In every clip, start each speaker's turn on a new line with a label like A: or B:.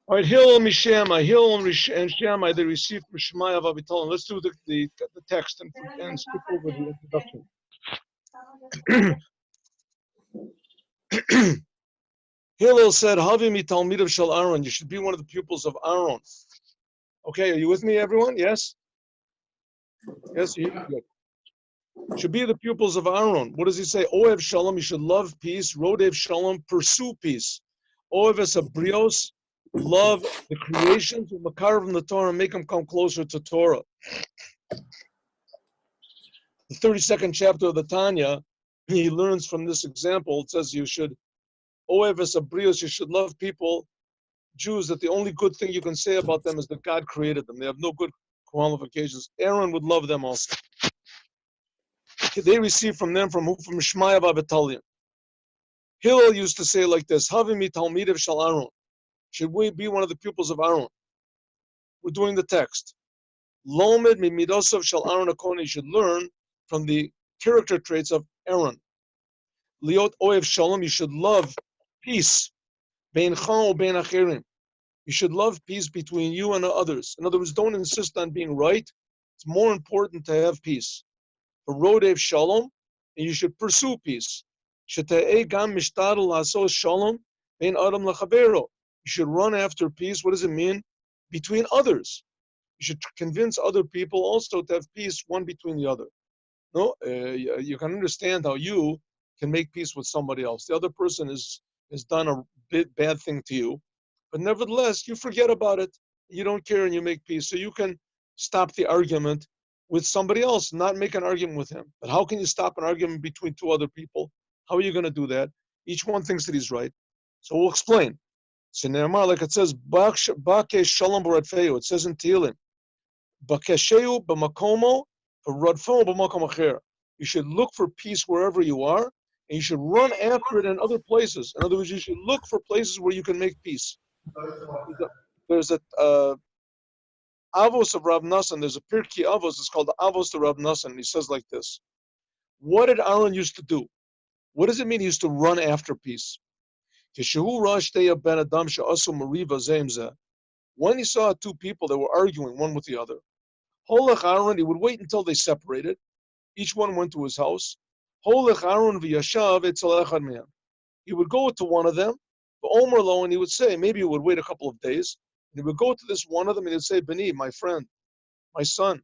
A: All right, Hillel Mishama, Hillel and Shammai, they received from Shemaiah of Avital. Let's do the text and skip over the introduction. Hillel said, Havimi Talmidav Shel Aaron, you should be one of the pupils of Aaron. Okay, are you with me, everyone? Yes? Yes, you good. Should be the pupils of Aaron. What does he say? Oev Shalom, you should love peace. Rodev Shalom, pursue peace. Oev Esabrios, love the creations, Makar from the Torah, and make them come closer to Torah. The 32nd chapter of the Tanya, he learns from this example. It says you should, Oev Esabrios, you should love people, Jews, that the only good thing you can say about them is that God created them. They have no good qualifications. Aaron would love them also. They received from them from Shemaiah Babatalion. Hillel used to say like this, Havimi Talmidav Shel Aaron. Should we be one of the pupils of Aaron? We're doing the text. Lomed Mimidosov Shel Aaron Akoni, you should learn from the character traits of Aaron. Liot Oev Shalom, you should love peace. Bein Chal Bein Acherim. You should love peace between you and others. In other words, don't insist on being right. It's more important to have peace. For Rodev Shalom, and you should pursue peace. You should run after peace. What does it mean? Between others. You should convince other people also to have peace one between the other. No, you can understand how you can make peace with somebody else. The other person has done a bad thing to you, but nevertheless, you forget about it. You don't care and you make peace. So you can stop the argument with somebody else, not make an argument with him. But how can you stop an argument between two other people? How are you going to do that? Each one thinks that he's right. So we'll explain. So Ne'emar, like it says, Ba'kesh Shalom B'Radfeu. It says in Tehillim, Ba'kesheu B'makomo B'Radfeu B'makom Acher. You should look for peace wherever you are, and you should run after it in other places. In other words, you should look for places where you can make peace. There's a Avos of Rav Nassan, there's a Pirkei Avos, it's called the Avos to Rav Nassan, and he says like this. What did Aaron used to do? What does it mean he used to run after peace? When he saw two people that were arguing one with the other, Aaron, he would wait until they separated. Each one went to his house. He would go to one of them, and he would say, maybe he would wait a couple of days, and he would go to this one of them and he would say, Beni, my friend, my son,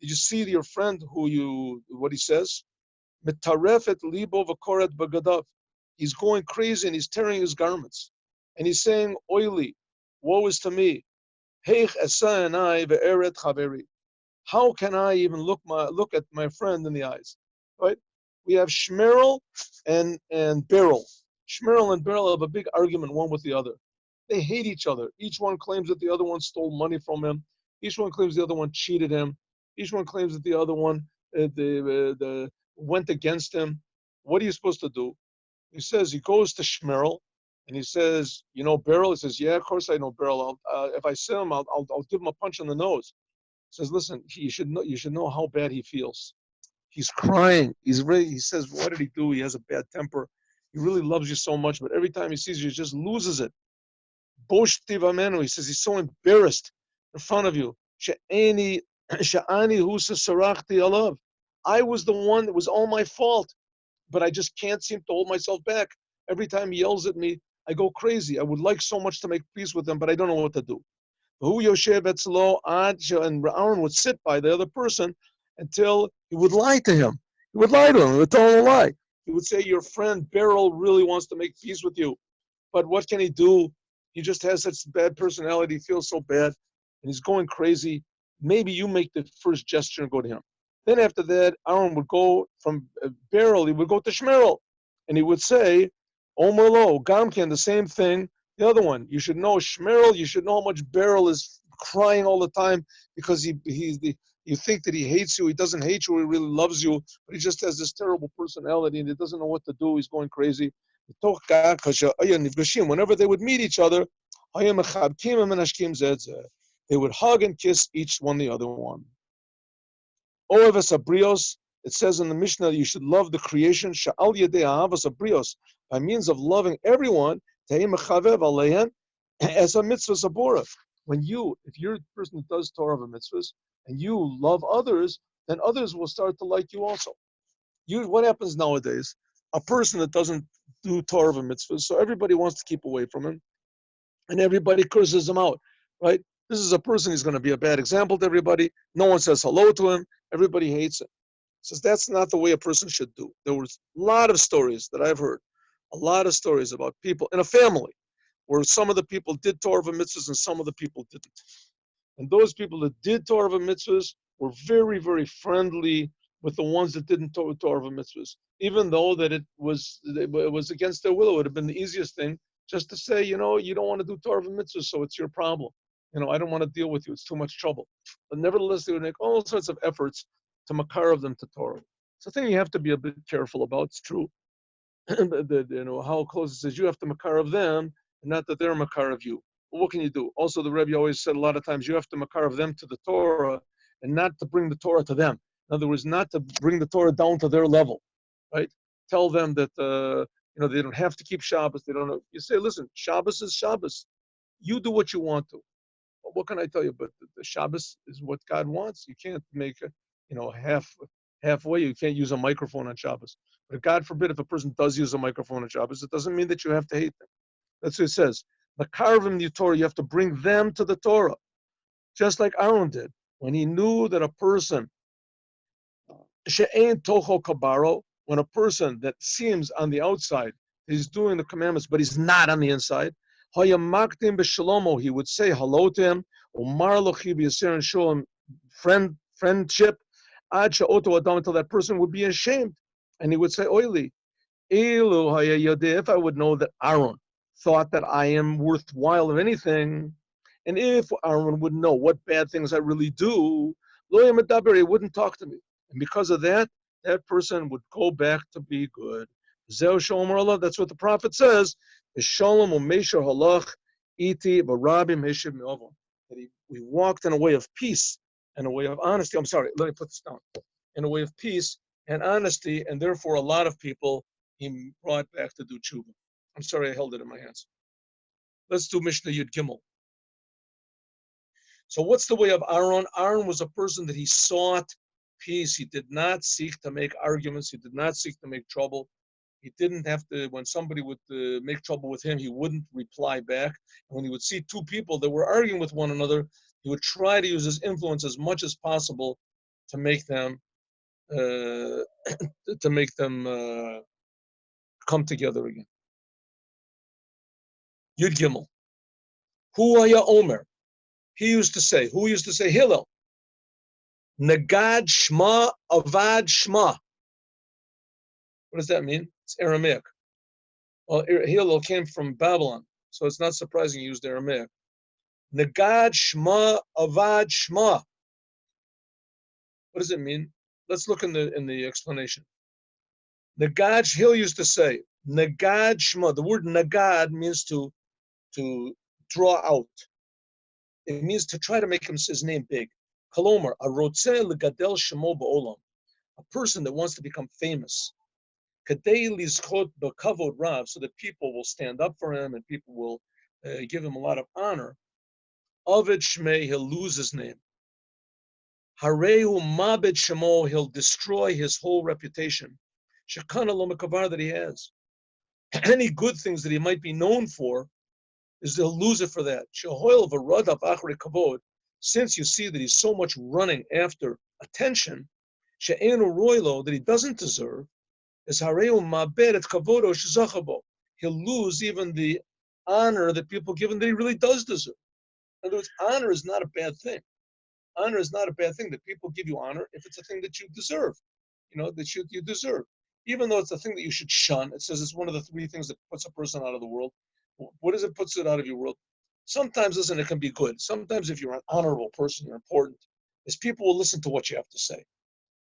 A: did you see your friend what he says? He's going crazy and he's tearing his garments. And he's saying, oily, woe is to me. How can I even look at my friend in the eyes? Right? We have Shmerel and Beryl. Shmerel and Beryl have a big argument one with the other. They hate each other. Each one claims that the other one stole money from him. Each one claims the other one cheated him. Each one claims that the other one went against him. What are you supposed to do? He says, he goes to Shmerel and he says, you know Beryl? He says, yeah, of course I know Beryl. If I see him, I'll give him a punch in the nose. He says, listen, you should know how bad he feels. He's crying. He says, what did he do? He has a bad temper. He really loves you so much, but every time he sees you, he just loses it. Bosh Tivamenu, he says, he's so embarrassed in front of you. I was the one that was all my fault, but I just can't seem to hold myself back. Every time he yells at me, I go crazy. I would like so much to make peace with him, but I don't know what to do. And Aaron would sit by the other person until he would lie to him. He would lie to him. He would tell him a lie. He would say, your friend Beryl really wants to make peace with you, but what can he do? He just has such bad personality. He feels so bad, and he's going crazy. Maybe you make the first gesture and go to him. Then after that, Aaron would go from Beryl, he would go to Shmerel, and he would say, Omer Lo, Gamken, the same thing. The other one, you should know Shmerel, you should know how much Beryl is crying all the time because you think that he hates you. He doesn't hate you, he really loves you, but he just has this terrible personality and he doesn't know what to do. He's going crazy. Whenever they would meet each other, they would hug and kiss each one the other one. It says in the Mishnah, you should love the creation by means of loving everyone. as a mitzvah sabora. If you're a person that does Torah of mitzvahs and you love others, then others will start to like you also. What happens nowadays? A person that doesn't do Torah of mitzvahs, so everybody wants to keep away from him, and everybody curses him out, right? This is a person who's going to be a bad example to everybody. No one says hello to him. Everybody hates him. Says that's not the way a person should do. There was a lot of stories that I've heard, a lot of stories about people in a family where some of the people did Torah of mitzvahs and some of the people didn't. And those people that did Torah of mitzvahs were very, very friendly with the ones that didn't Torah of mitzvahs, even though that it was against their will. It would have been the easiest thing just to say, you don't want to do Torah of mitzvahs, so it's your problem. I don't want to deal with you. It's too much trouble. But nevertheless, they would make all sorts of efforts to makar of them to Torah. It's a thing you have to be a bit careful about. It's true. How close it says you have to makar of them, and not that they're makar of you. But what can you do? Also, the Rebbe always said a lot of times you have to makar of them to the Torah, and not to bring the Torah to them. In other words, not to bring the Torah down to their level, right? Tell them that they don't have to keep Shabbos. They don't know. You say, listen, Shabbos is Shabbos. You do what you want to. Well, what can I tell you? But the Shabbos is what God wants. You can't make halfway. You can't use a microphone on Shabbos. But God forbid if a person does use a microphone on Shabbos, it doesn't mean that you have to hate them. That's what it says. The karvim the Torah, you have to bring them to the Torah, just like Aaron did when he knew that a person she'ein toho kabaro, when a person that seems on the outside is doing the commandments, but he's not on the inside. Hayamaktim b'shalomo, he would say hello to him. Umar lochi b'yasir and show him friendship. Ad she'oto adam, until that person would be ashamed, and he would say, "Oily, elu hayayodeh, if I would know that Aaron thought that I am worthwhile of anything, and if Aaron would know what bad things I really do, lo yamadaber, he wouldn't talk to me." And because of that, that person would go back to be good. Zeh shalom Allah, that's what the prophet says. Shalom u'meisher halach iti b'rabim heshiv me'avon. That we walked in a way of peace and a way of honesty. I'm sorry, let me put this down. In a way of peace and honesty, and therefore a lot of people he brought back to do tshuva. I'm sorry I held it in my hands. Let's do Mishnah Yud Gimel. So what's the way of Aaron? Aaron was a person that he sought peace. He did not seek to make arguments. He did not seek to make trouble. He didn't have to, when somebody would make trouble with him, he wouldn't reply back. And when he would see two people that were arguing with one another, he would try to use his influence as much as possible to make them come together again. Yud Gimel. Hu haya omer. Who used to say Hillel. Nagad Shma Avad Shma. What does that mean? It's Aramaic. Well, Hillel came from Babylon, so it's not surprising he used Aramaic. Nagad Shma Avad Shma. What does it mean? Let's look in the explanation. Nagad, Hillel used to say, Nagad Shma. The word Nagad means to draw out. It means to try to make his name big. Kolomer, a rotzeh legadel shemo ba'olam, a person that wants to become famous. Kadei lizchot b'kavod rav, so that people will stand up for him and people will give him a lot of honor. Ovid shmei, he'll lose his name. Harehu mabed shemo, he'll destroy his whole reputation. Shekana lo mekavar, that he has. Any good things that he might be known for, is they'll lose it for that. Shehoil v'radav achri kavod, since you see that he's so much running after attention, she'enu roilo, that he doesn't deserve, is hareu ma'bed et kavodo shezachabo. He'll lose even the honor that people give him that he really does deserve. In other words, honor is not a bad thing. Honor is not a bad thing, that people give you honor if it's a thing that you deserve, that you deserve. Even though it's a thing that you should shun, it says it's one of the three things that puts a person out of the world. What is it puts it out of your world? Sometimes, listen, it can be good. Sometimes if you're an honorable person, you're important, is people will listen to what you have to say.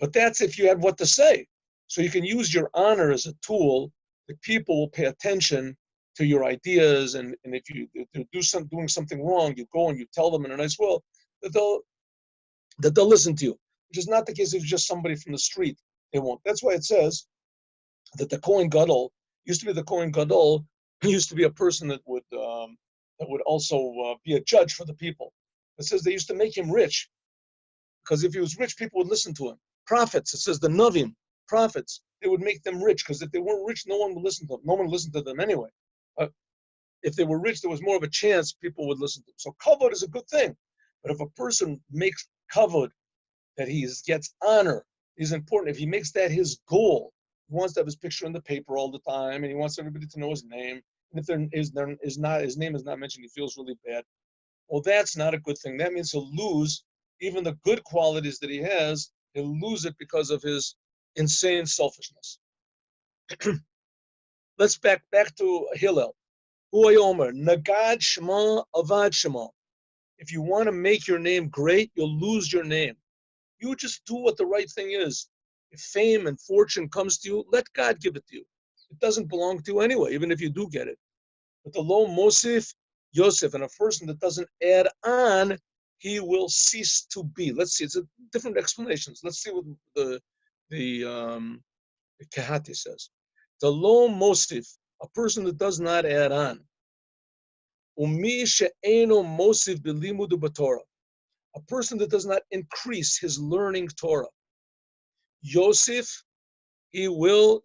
A: But that's if you have what to say. So you can use your honor as a tool that people will pay attention to your ideas, and if they're doing something wrong, you go and you tell them in a nice way that they'll listen to you, which is not the case if it's just somebody from the street. They won't. That's why it says that the Kohen Gadol used to be the Kohen Gadol He used to be a person that would also be a judge for the people. It says they used to make him rich, because if he was rich, people would listen to him. Prophets, it says the Navim, prophets, they would make them rich, because if they weren't rich, no one would listen to them. No one listened to them anyway. If they were rich, there was more of a chance people would listen to them. So kavod is a good thing. But if a person makes kavod, that he gets honor, is important. If he makes that his goal, he wants to have his picture in the paper all the time, and he wants everybody to know his name. And if his name is not mentioned, he feels really bad. Well, that's not a good thing. That means he'll lose even the good qualities that he has. He'll lose it because of his insane selfishness. Let's back to Hillel. Hu Omer, Nagad Shema Avad Shema. If you want to make your name great, you'll lose your name. You just do what the right thing is. If fame and fortune comes to you, let God give it to you. It doesn't belong to you anyway, even if you do get it. But the lo mosif Yosef, and a person that doesn't add on, he will cease to be. Let's see, it's different explanations. Let's see what the Kehati says. The lo mosif, a person that does not add on. Umi she'eno mosif b'limudu b'Torah, a person that does not increase his learning Torah. Yosef, it will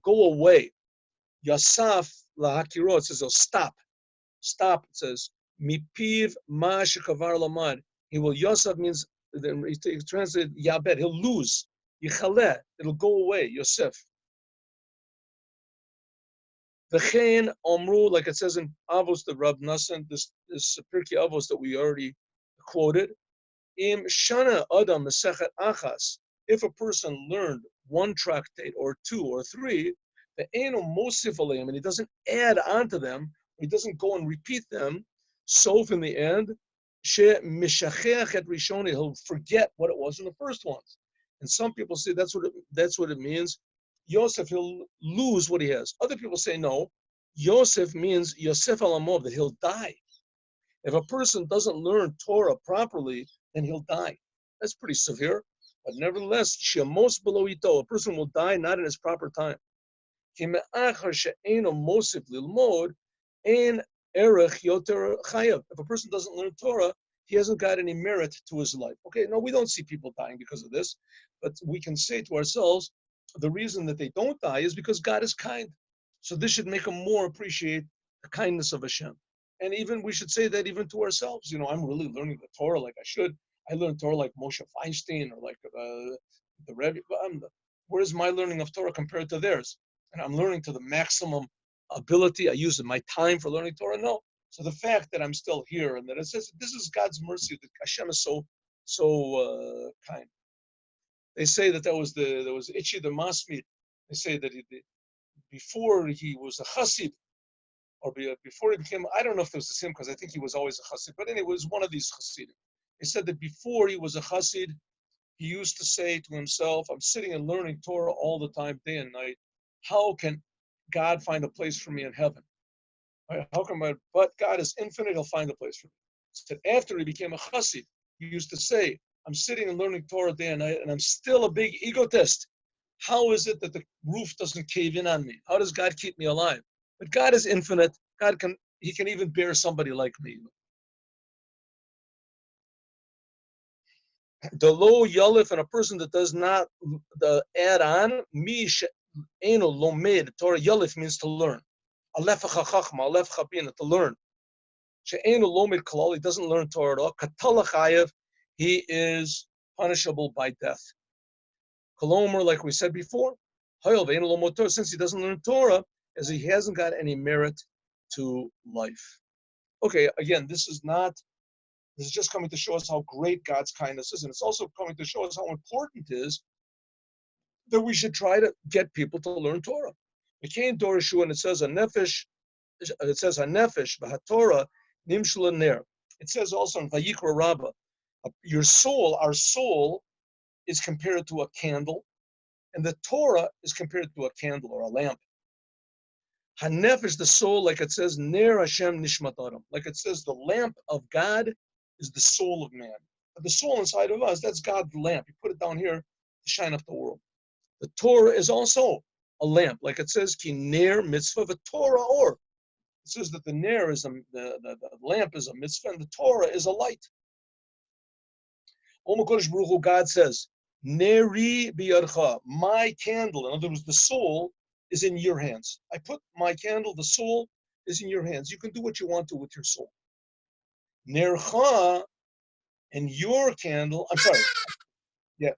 A: go away. Yasaf lahakiro, it says he'll stop. Stop, it says, mipiv ma shekavar lamad. He will, Yosef means, he translated yabed, he'll lose. Yichaleh, it'll go away, Yosef. V'chein omru, like it says in Avos, the Rab Nassan, this Pirkei Avos that we already quoted. Im shana adam mesechet achas. If a person learned one tractate or two or three, the eno mosif aleim, and he doesn't add on to them, he doesn't go and repeat them. So in the end, she mishacheach et rishoni, he'll forget what it was in the first ones. And some people say that's what it means. Yosef, he'll lose what he has. Other people say no. Yosef means Yosef alamov, that he'll die. If a person doesn't learn Torah properly, then he'll die. That's pretty severe. But nevertheless, shemos below ito, a person will die not in his proper time. If a person doesn't learn Torah, he hasn't got any merit to his life. Okay, no, we don't see people dying because of this, but we can say to ourselves, the reason that they don't die is because God is kind. So this should make them more appreciate the kindness of Hashem. And even we should say that even to ourselves, I'm really learning the Torah like I should. I learned Torah like Moshe Feinstein or like the Rebbe. Where's my learning of Torah compared to theirs? And I'm learning to the maximum ability. I use my time for learning Torah. No. So the fact that I'm still here and that it says this is God's mercy, that Hashem is so kind. They say that there was Itchy the Masmid. They say that before he was a Chassid, or before he became, I don't know if it was the same, because I think he was always a Chassid, but anyway, it was one of these Chassidim. They said that before he was a Chassid, he used to say to himself, I'm sitting and learning Torah all the time, day and night. How can God find a place for me in heaven? Right? But God is infinite, he'll find a place for me. So after he became a Chassid, he used to say, I'm sitting and learning Torah day and night, and I'm still a big egotist. How is it that the roof doesn't cave in on me? How does God keep me alive? But God is infinite. He can even bear somebody like me. The low yalif, and a person that does not add on, eno lomed, Torah yalif means to learn. Alef chachachma, alef chabina, to learn. She'eno lomed kalal, he doesn't learn Torah at all. Katalachayev, he is punishable by death. Kolomer, like we said before, since he doesn't learn Torah, as he hasn't got any merit to life. Okay, again, this is just coming to show us how great God's kindness is, and it's also coming to show us how important it is that we should try to get people to learn Torah. We came to Torah, and it says a nefesh v'haTorah nimshul ner. It says also in Vayikra Rabbah, your soul, our soul, is compared to a candle, and the Torah is compared to a candle or a lamp. Hanefesh, the soul, like it says, Ner Hashem Nishmat Adam. Like it says, the lamp of God is the soul of man. But the soul inside of us, that's God's lamp. He put it down here to shine up the world. The Torah is also a lamp, like it says, ki ner mitzvah v'Torah or. It says that the ner is the lamp is a mitzvah and the Torah is a light. God says, Neri biyarcha, my candle, in other words, the soul is in your hands. I put my candle, the soul is in your hands. You can do what you want to with your soul. Nercha, and your candle, I'm sorry. Yeah,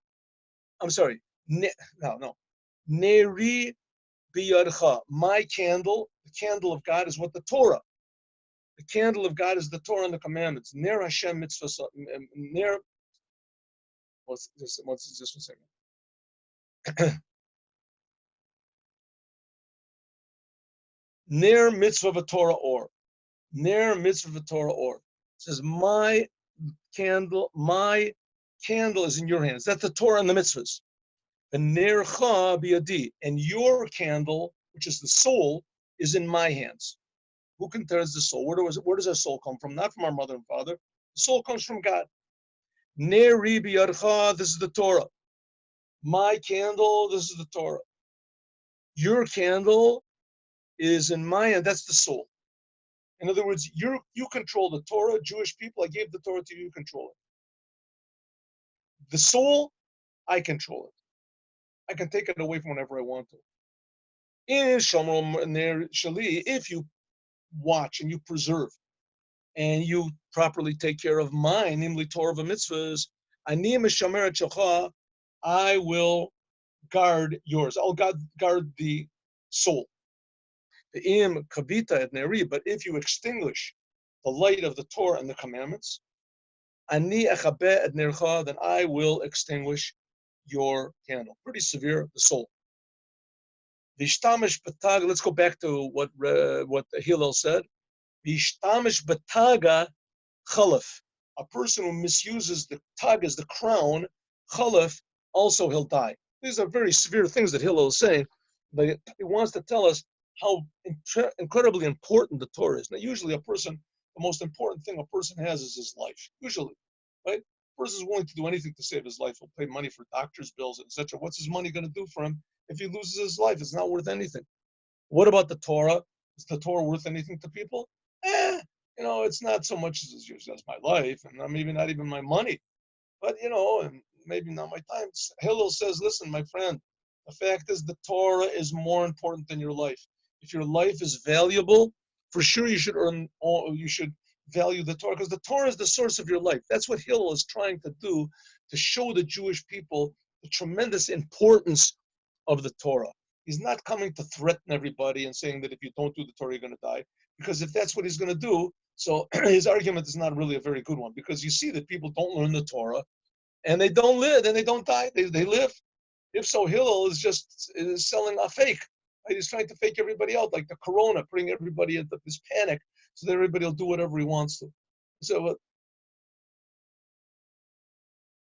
A: I'm sorry. No. Neri biyarcha, my candle, the candle of God is what the Torah. The candle of God is the Torah and the commandments. Ner Hashem mitzvah, ner, what's this one second. Ner mitzvah v'Torah or. Ner mitzvah v'Torah or. It says, my candle is in your hands. That's the Torah and the mitzvahs. The nercha biyadi, and your candle, which is the soul, is in my hands. Who contains the soul? Where does our soul come from? Not from our mother and father. The soul comes from God. Neri biyarcha, this is the Torah. My candle, this is the Torah. Your candle is in my hand, that's the soul. In other words, you control the Torah, Jewish people, I gave the Torah to you, you control it. The soul, I control it. I can take it away from whenever I want to. In Shomer Ner Shali, if you watch and you preserve and you properly take care of mine, namely Torah v'mitzvahs, Ani Mishameret Shalcha, I will guard yours. I'll guard the soul. The im kabita et neri, but if you extinguish the light of the Torah and the commandments, ani echabe et nercha, then I will extinguish your candle. Pretty severe, the soul. Vishtamish bataga. Let's go back to what Hillel said. Vishtamish bataga chalaf. A person who misuses the tag as the crown, chalaf, also he'll die. These are very severe things that Hillel is saying, but he wants to tell us how incredibly important the Torah is. Now, usually the most important thing a person has is his life. Usually, right? A person is willing to do anything to save his life. He'll pay money for doctor's bills, etc. What's his money going to do for him if he loses his life? It's not worth anything. What about the Torah? Is the Torah worth anything to people? It's not so much as my life, and maybe not even my money. But, and maybe not my time. Hillel says, listen, my friend, the fact is the Torah is more important than your life. If your life is valuable, for sure you should value the Torah, because the Torah is the source of your life. That's what Hillel is trying to do, to show the Jewish people the tremendous importance of the Torah. He's not coming to threaten everybody and saying that if you don't do the Torah, you're going to die. Because if that's what he's going to do, so his argument is not really a very good one. Because you see that people don't learn the Torah, and they don't live, and they don't die. They live. If so, Hillel is selling a fake. Right? He's trying to fake everybody out, like the corona, putting everybody into this panic so that everybody will do whatever he wants to. So,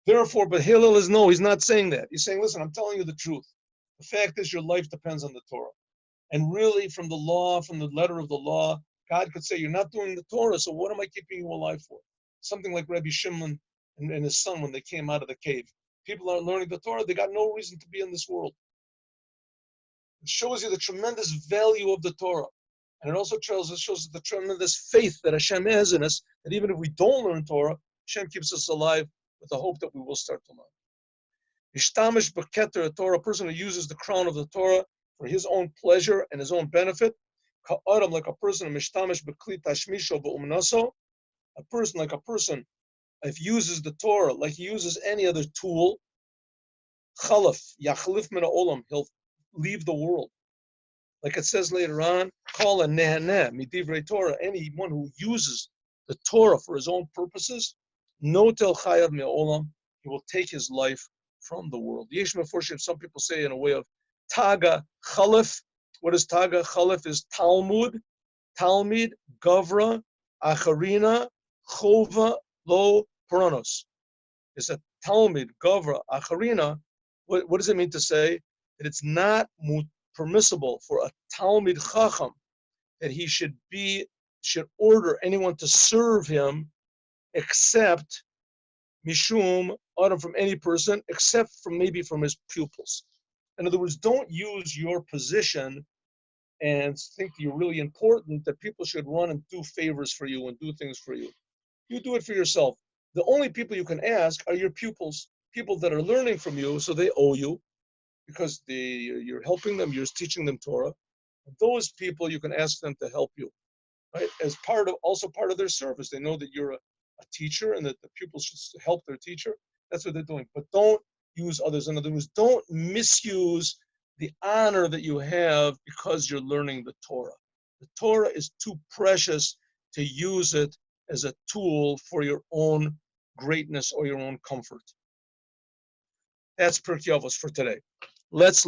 A: therefore, but Hillel he's not saying that. He's saying, listen, I'm telling you the truth. The fact is your life depends on the Torah. And really, from the letter of the law, God could say, you're not doing the Torah, so what am I keeping you alive for? Something like Rabbi Shimon and his son when they came out of the cave. People aren't learning the Torah, they got no reason to be in this world. It shows you the tremendous value of the Torah. And it also shows the tremendous faith that Hashem has in us, that even if we don't learn Torah, Hashem keeps us alive with the hope that we will start to learn. Ishtamish b'keter Torah, a person who uses the crown of the Torah for his own pleasure and his own benefit, ka'adam, like a person, mishtamish b'kli tashmisho b'umnaso, a person, if uses the Torah like he uses any other tool, chalaf, yachlif min ha'olam, he'll leave the world. Like it says later on, call a nehaneh midivrei Torah, anyone who uses the Torah for his own purposes, no tel chayav me'olam, he will take his life from the world. Yeshiva Ohr Tmimim, some people say in a way of taga chalif. What is taga? Chalif is Talmud, Talmid, Gavra, Acharina, Chova, Lo, Paranos. It's a Talmud, Gavra, Acharina. What does it mean to say? That it's not permissible for a Talmid Chacham that he should order anyone to serve him except Mishum, from any person, except from his pupils. In other words, don't use your position and think you're really important, that people should run and do favors for you and do things for you. You do it for yourself. The only people you can ask are your pupils, people that are learning from you, so they owe you because you're helping them, you're teaching them Torah. Those people, you can ask them to help you, right? As also part of their service. They know that you're a teacher and that the pupils should help their teacher. That's what they're doing. But don't use others. In other words, don't misuse the honor that you have because you're learning the Torah. The Torah is too precious to use it as a tool for your own greatness or your own comfort. That's Pirkei Avos for today. Let's